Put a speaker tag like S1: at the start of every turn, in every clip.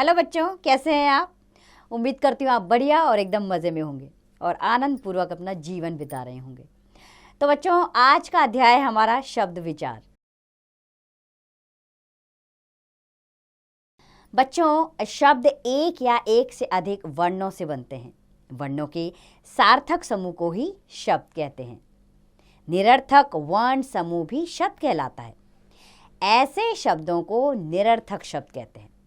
S1: Hello बच्चों, कैसे हैं आप? उम्मीद करती हूँ आप बढ़िया और एकदम मज़े में होंगे और आनंद पूर्वक अपना जीवन बिता रहे होंगे। तो बच्चों, आज का अध्याय है हमारा शब्द विचार। बच्चों, शब्द एक या एक से अधिक वर्णों से बनते हैं। वर्णों के सार्थक समूह को ही शब्द कहते हैं। निरर्थक वर्ण समूह भी शब्द कहलाता है। ऐसे शब्दों को निरर्थक शब्द कहते हैं।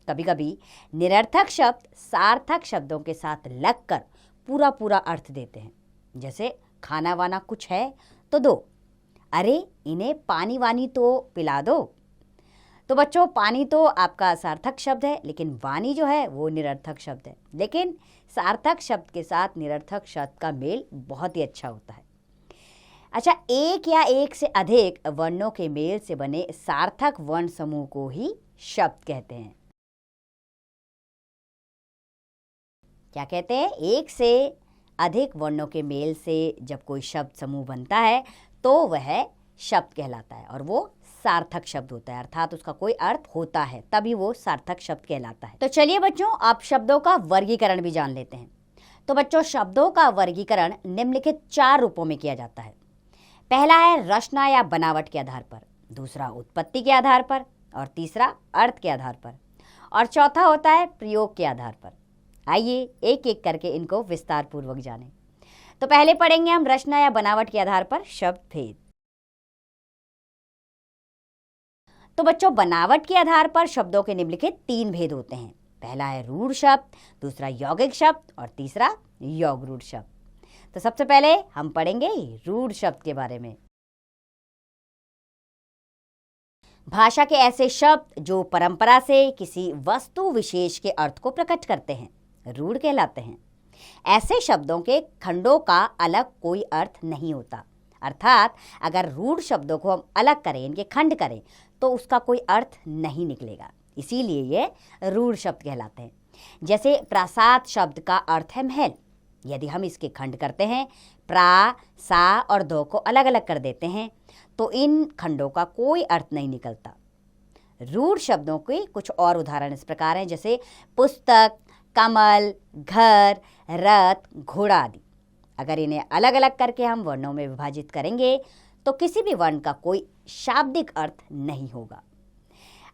S1: कभी कभी निरर्थक शब्द सार्थक शब्दों के साथ लगकर पूरा पूरा अर्थ देते हैं। जैसे खाना वाना कुछ है तो दो, अरे इन्हें पानी वानी तो पिला दो। तो बच्चों, पानी तो आपका सार्थक शब्द है, लेकिन वानी जो है वो निरर्थक शब्द है। लेकिन सार्थक शब्द के साथ निरर्थक शब्द का मेल बहुत ही अच्छा होता है। अच्छा, एक या एक से अधिक वर्णों के मेल से बने सार्थक वर्ण समूह को ही शब्द कहते हैं। क्या कहते हैं? एक से अधिक वर्णों के मेल से जब कोई शब्द समूह बनता है तो वह शब्द कहलाता है और वो सार्थक शब्द होता है, अर्थात उसका कोई अर्थ होता है, तभी वो सार्थक शब्द कहलाता है। तो चलिए बच्चों, आप शब्दों का वर्गीकरण भी जान लेते हैं। तो बच्चों, शब्दों का वर्गीकरण निम्नलिखित 4 रूपों में किया जाता है। पहला है रचना या बनावट के आधार पर, दूसरा उत्पत्ति के आधार पर, और तीसरा अर्थ के आधार पर, और चौथा होता है प्रयोग के आधार पर। आइए एक एक करके इनको विस्तार पूर्वक जानें। तो पहले पढ़ेंगे हम रचना या बनावट के आधार पर शब्द भेद। तो बच्चों, बनावट के आधार पर शब्दों के निम्नलिखित 3 भेद होते हैं। पहला है रूढ़ शब्द, दूसरा यौगिक शब्द और तीसरा योग रूढ़ शब्द। तो सबसे पहले हम पढ़ेंगे रूढ़ शब्द के बारे में। भाषा के ऐसे शब्द जो परंपरा से किसी वस्तु विशेष के अर्थ को प्रकट करते हैं रूढ़ कहलाते हैं। ऐसे शब्दों के खंडों का अलग कोई अर्थ नहीं होता, अर्थात अगर रूढ़ शब्दों को हम अलग करें, इनके खंड करें, तो उसका कोई अर्थ नहीं निकलेगा। इसीलिए ये रूढ़ शब्द कहलाते हैं। जैसे प्रासाद शब्द का अर्थ है महल। यदि हम इसके खंड करते हैं, प्रा, सा और दो को अलग अलग कर देते हैं, तो इन खंडों का कोई अर्थ नहीं निकलता। रूढ़ शब्दों के कुछ और उदाहरण इस प्रकार हैं, जैसे पुस्तक, कमल, घर, रथ, घोड़ा आदि। अगर इन्हें अलग अलग करके हम वर्णों में विभाजित करेंगे तो किसी भी वर्ण का कोई शाब्दिक अर्थ नहीं होगा।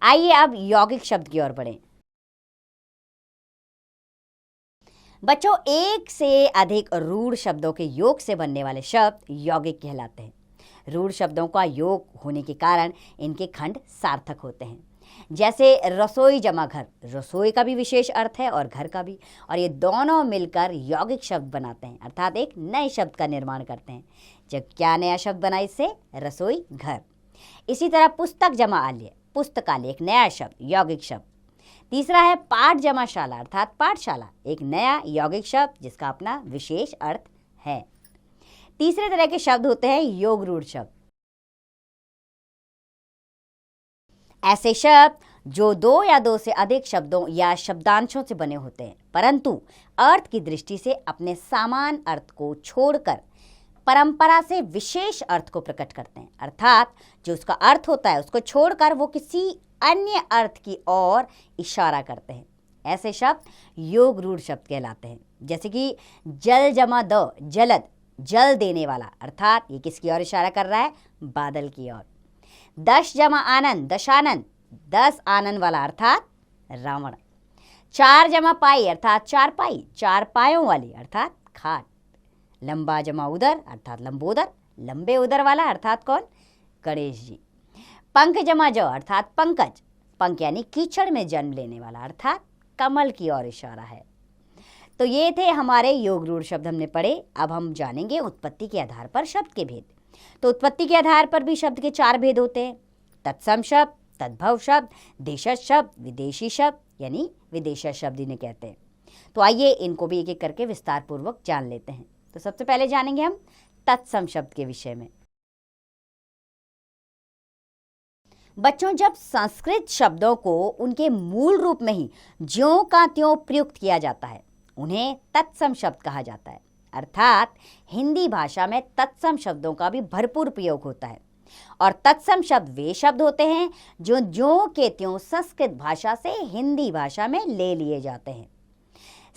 S1: आइए अब यौगिक शब्द की ओर बढ़ें। बच्चों, एक से अधिक रूढ़ शब्दों के योग से बनने वाले शब्द यौगिक कहलाते हैं। रूढ़ शब्दों का योग होने के कारण इनके खंड सार्थक होते हैं। जैसे रसोई जमा घर, रसोई का भी विशेष अर्थ है और घर का भी, और ये दोनों मिलकर यौगिक शब्द बनाते हैं, अर्थात एक नए शब्द का निर्माण करते हैं। जब क्या नया शब्द बना इससे? रसोई घर। इसी तरह पुस्तक जमा आलय, पुस्तकालय एक नया शब्द, यौगिक शब्द। तीसरा है पाठ जमा शाला, अर्थात पाठशाला, एक नया यौगिक शब्द जिसका अपना विशेष अर्थ है। तीसरे तरह के शब्द होते हैं योग रूढ़ शब्द। ऐसे शब्द जो दो या दो से अधिक शब्दों या शब्दांशों से बने होते हैं, परंतु अर्थ की दृष्टि से अपने समान अर्थ को छोड़कर परंपरा से विशेष अर्थ को प्रकट करते हैं, अर्थात जो उसका अर्थ होता है उसको छोड़कर वो किसी अन्य अर्थ की ओर इशारा करते हैं। ऐसे शब्द योग रूढ़ शब्द कहलाते हैं। जैसे कि जल जमा द, जलद, जल देने वाला, अर्थात ये किसकी ओर इशारा कर रहा है? बादल की ओर। दश जमा आनंद, दशानंद, 10 आनंद वाला, अर्थात रावण। 4 जमा पाई, अर्थात चारपाई, 4 पायों वाली, अर्थात खाट। लंबा जमा उदर, अर्थात लंबोदर, लंबे उदर वाला, अर्थात कौन? गणेश जी। पंख जमा ज, अर्थात पंकज, पंख यानी कीचड़ में जन्म लेने वाला, अर्थात कमल की ओर इशारा है। तो ये थे हमारे योग रूढ़ शब्द हमने पढ़े। अब हम जानेंगे उत्पत्ति के आधार पर शब्द के भेद। तो उत्पत्ति के आधार पर भी शब्द के 4 भेद होते हैं। तत्सम शब्द, तद्भव शब्द, देशज शब्द, विदेशी शब्द, यानी विदेशज शब्द इन्हें कहते हैं। तो आइए इनको भी एक एक करके विस्तार पूर्वक जान लेते हैं। तो सबसे पहले जानेंगे हम तत्सम शब्द के विषय में। बच्चों, जब संस्कृत शब्दों को उनके मूल रूप में ही ज्यों का त्यों प्रयुक्त किया जाता है, उन्हें तत्सम शब्द कहा जाता है। अर्थात हिंदी भाषा में तत्सम शब्दों का भी भरपूर प्रयोग होता है। और तत्सम शब्द वे शब्द होते हैं जो ज्यों के त्यों संस्कृत भाषा से हिंदी भाषा में ले लिए जाते हैं।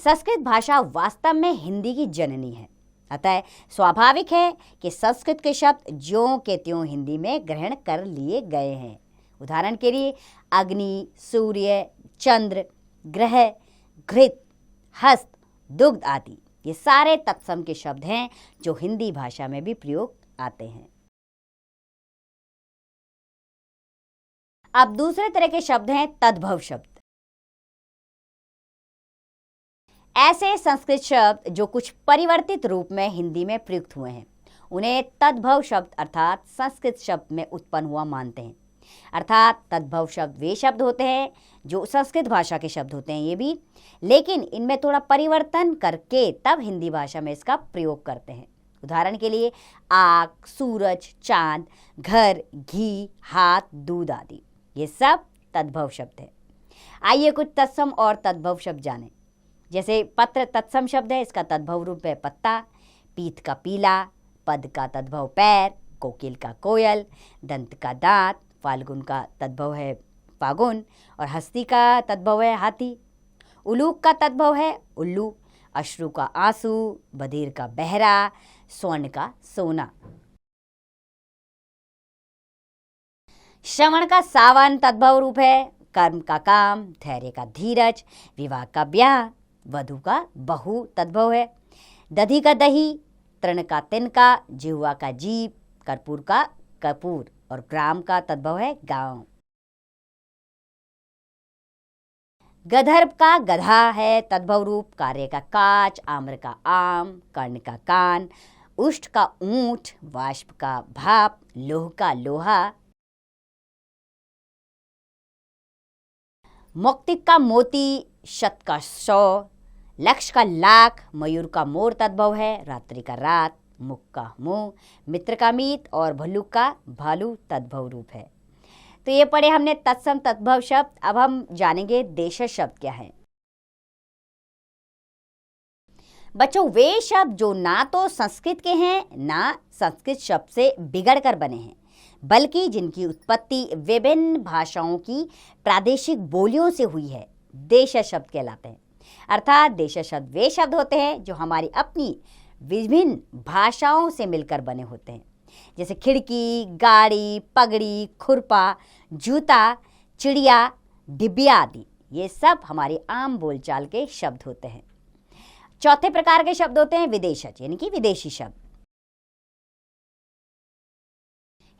S1: संस्कृत भाषा वास्तव में हिंदी की जननी है, अतः स्वाभाविक है कि संस्कृत के शब्द ज्यों के त्यों हिंदी में ग्रहण कर लिए गए हैं। उदाहरण के लिए अग्नि, सूर्य, चंद्र, ग्रह, घृत, हस्त, दुग्ध आदि ये सारे तत्सम के शब्द हैं जो हिंदी भाषा में भी प्रयोग आते हैं। अब दूसरे तरह के शब्द हैं तद्भव शब्द। ऐसे संस्कृत शब्द जो कुछ परिवर्तित रूप में हिंदी में प्रयुक्त हुए हैं उन्हें तद्भव शब्द अर्थात संस्कृत शब्द में उत्पन्न हुआ मानते हैं। अर्थात तद्भव शब्द वे शब्द होते हैं जो संस्कृत भाषा के शब्द होते हैं ये भी, लेकिन इनमें थोड़ा परिवर्तन करके तब हिंदी भाषा में इसका प्रयोग करते हैं। उदाहरण के लिए आग, सूरज, चांद, घर, घी, हाथ, दूध आदि ये सब तद्भव शब्द है। आइए कुछ तत्सम और तद्भव शब्द जानें। जैसे पत्र तत्सम शब्द है, इसका तद्भव रूप है पत्ता, पीत का पीला, पद का तद्भव पैर, कोकिल का कोयल, दंत का दांत, फाल्गुन का तद्भव है फागुन और हस्ती का तद्भव है हाथी, उलूक का तद्भव है उल्लू, अश्रु का आंसू, बधिर का बहरा, स्वर्ण का सोना। श्रवण का सावन तद्भव रूप है कर्म का काम, धैर्य का धीरज, विवाह का ब्याह, वधु का बहू तद्भव है दधी का दही, तृण का तिनका, जिह्वा का जीभ, कर्पूर का कपूर और ग्राम का तद्भव है गांव। गधर्व का गधा है तद्भव रूप कार्य का काच, आम्र का आम, कर्ण का कान, उष्ट का ऊंट, वाष्प का भाप, लोह का लोहा, मौक्तिक का मोती, शत का 100, लक्ष का लाख, मयूर का मोर तद्भव है रात्रि का रात, मुख का मुंह, मित्र का मीत और भल्लुक का भालू तद्भव रूप है। तो ये पढ़े हमने तत्सम तद्भव शब्द। अब हम जानेंगे देशज शब्द क्या है। बच्चों वे शब्द जो ना तो संस्कृत के हैं ना संस्कृत शब्द से बिगड़ कर बने हैं, बल्कि जिनकी उत्पत्ति विभिन्न भाषाओं की प्रादेशिक बोलियों से हुई है, देशज शब्द कहलाते हैं। अर्थात देशज शब्द वे शब्द होते हैं जो हमारी अपनी विभिन्न भाषाओं से मिलकर बने होते हैं। जैसे खिड़की, गाड़ी, पगड़ी, खुरपा, जूता, चिड़िया, डिबिया आदि ये सब हमारी आम बोलचाल के शब्द होते हैं। चौथे प्रकार के शब्द होते हैं विदेशज यानी कि विदेशी शब्द।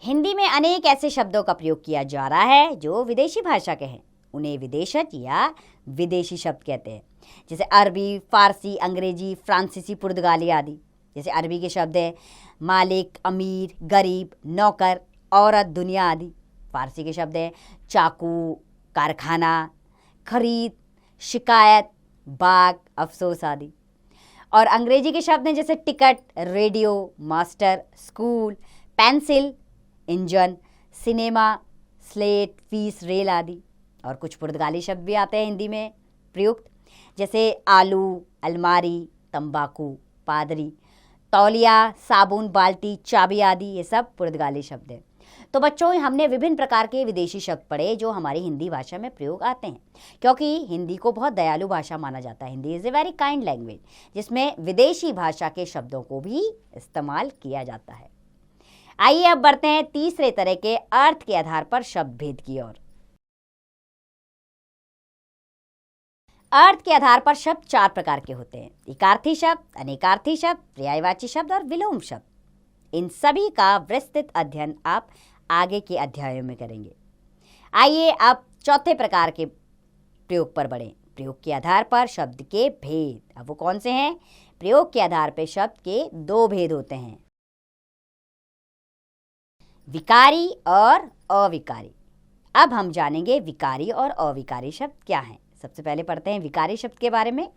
S1: हिंदी में अनेक ऐसे शब्दों का प्रयोग किया जा रहा है जो विदेशी भाषा के हैं, उन्हें विदेशज या विदेशी शब्द कहते हैं। जैसे अरबी, फारसी, अंग्रेजी, फ्रांसीसी, पुर्तगाली आदि। जैसे अरबी के शब्द हैं मालिक, अमीर, गरीब, नौकर, औरत, दुनिया आदि। फारसी के शब्द हैं चाकू, कारखाना, खरीद, शिकायत, बाग, अफसोस आदि। और अंग्रेजी के शब्द हैं जैसे ticket, radio, master, school, pencil, engine, cinema, slate, fees, rail आदि। और कुछ पुर्तगाली शब्द भी आते हैं हिंदी में प्रयुक्त, जैसे आलू, अलमारी, तंबाकू, पादरी, तौलिया, साबुन, बाल्टी, चाबी आदि ये सब पुर्तगाली शब्द हैं। तो बच्चों हमने विभिन्न प्रकार के विदेशी शब्द पढ़े जो हमारी हिंदी भाषा में प्रयोग आते हैं, क्योंकि हिंदी को बहुत दयालु भाषा माना जाता है। Hindi is a very kind language जिसमें विदेशी भाषा के शब्दों को भी इस्तेमाल किया जाता है। आइए अब बढ़ते हैं तीसरे तरह के अर्थ के आधार पर शब्द भेद की ओर। अर्थ के आधार पर शब्द 4 प्रकार के होते हैं: एकार्थी शब्द, अनेकार्थी शब्द, पर्यायवाची शब्द और विलोम शब्द। इन सभी का विस्तृत अध्ययन आप आगे के अध्यायों में करेंगे। आइए अब चौथे प्रकार के प्रयोग पर बढ़ें। प्रयोग के आधार पर शब्द के भेद। अब वो कौन से हैं? प्रयोग के आधार पर शब्द के 2 भेद होते हैं, विकारी और अविकारी। अब हम जानेंगे विकारी और अविकारी शब्द क्या हैं। सबसे पहले पढ़ते हैं विकारी शब्द के बारे में।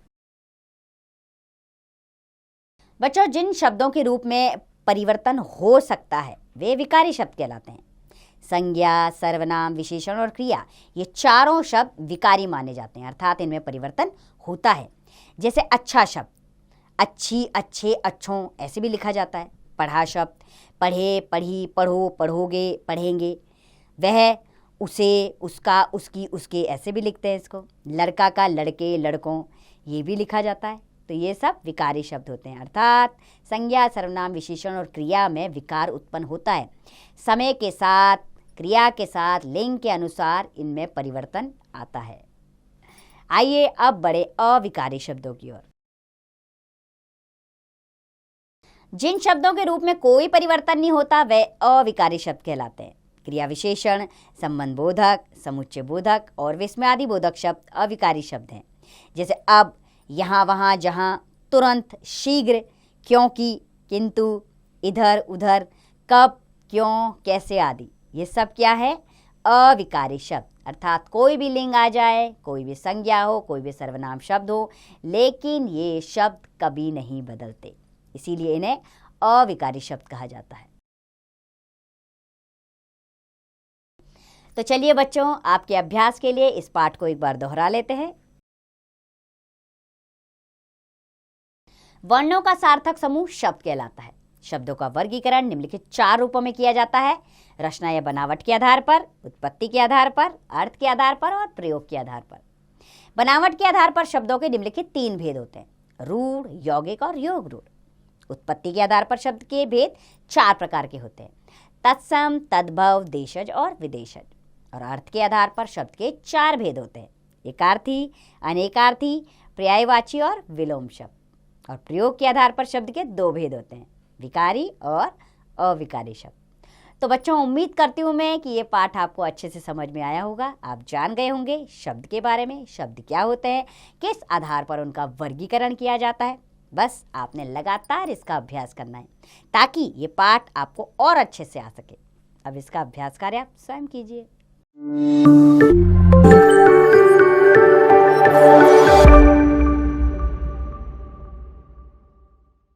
S1: बच्चों जिन शब्दों के रूप में परिवर्तन हो सकता है वे विकारी शब्द कहलाते हैं। संज्ञा, सर्वनाम, विशेषण और क्रिया ये चारों शब्द विकारी माने जाते हैं, अर्थात इनमें परिवर्तन होता है। जैसे अच्छा शब्द अच्छी, अच्छे, अच्छों ऐसे भी लिखा जाता है। पढ़ा शब्द पढ़े, पढ़ी, पढ़ो, पढ़ोगे, पढ़ेंगे। वह, उसे, उसका, उसकी, उसके ऐसे भी लिखते हैं इसको। लड़का का लड़के, लड़कों ये भी लिखा जाता है। तो ये सब विकारी शब्द होते हैं, अर्थात संज्ञा, सर्वनाम, विशेषण और क्रिया में विकार उत्पन्न होता है। समय के साथ, क्रिया के साथ, लिंग के अनुसार इनमें परिवर्तन आता है। आइए अब बढ़े अविकारी शब्दों की ओर। जिन शब्दों के रूप में कोई परिवर्तन नहीं होता वे अविकारी शब्द कहलाते हैं। क्रिया विशेषण, संबंध बोधक, समुच्चय बोधक और विस्मयादि बोधक शब्द अविकारी शब्द हैं। जैसे अब, यहाँ, वहाँ, जहाँ, तुरंत, शीघ्र, क्योंकि, किंतु, इधर, उधर, कब, क्यों, कैसे आदि। ये सब क्या है? अविकारी शब्द। अर्थात कोई भी लिंग आ जाए, कोई भी संज्ञा हो, कोई भी सर्वनाम शब्द हो, लेकिन ये शब्द कभी नहीं बदलते, इसीलिए इन्हें अविकारी शब्द कहा जाता है। तो चलिए बच्चों, आपके अभ्यास के लिए इस पाठ को एक बार दोहरा लेते हैं। वर्णों का सार्थक समूह शब्द कहलाता है। शब्दों का वर्गीकरण निम्नलिखित 4 रूपों में किया जाता है: रचना या बनावट के आधार पर, उत्पत्ति के आधार पर, अर्थ के आधार पर और प्रयोग के आधार पर। बनावट के आधार पर शब्दों के निम्नलिखित 3 भेद होते हैं: रूढ़, यौगिक और योग रूढ़। उत्पत्ति के आधार पर शब्द के भेद 4 प्रकार के होते हैं: तत्सम, तद्भव, देशज और विदेशज। और अर्थ के आधार पर शब्द के 4 भेद होते हैं: एकार्थी, अनेकार्थी, पर्यायवाची और विलोम शब्द। और प्रयोग के आधार पर शब्द के 2 भेद होते हैं: विकारी और अविकारी शब्द। तो बच्चों, उम्मीद करती हूँ मैं कि ये पाठ आपको अच्छे से समझ में आया होगा। आप जान गए होंगे शब्द के बारे में, शब्द क्या होते हैं, किस आधार पर उनका वर्गीकरण किया जाता है। बस आपने लगातार इसका अभ्यास करना है ताकि ये पाठ आपको और अच्छे से आ सके। अब इसका अभ्यास कार्य आप स्वयं कीजिए।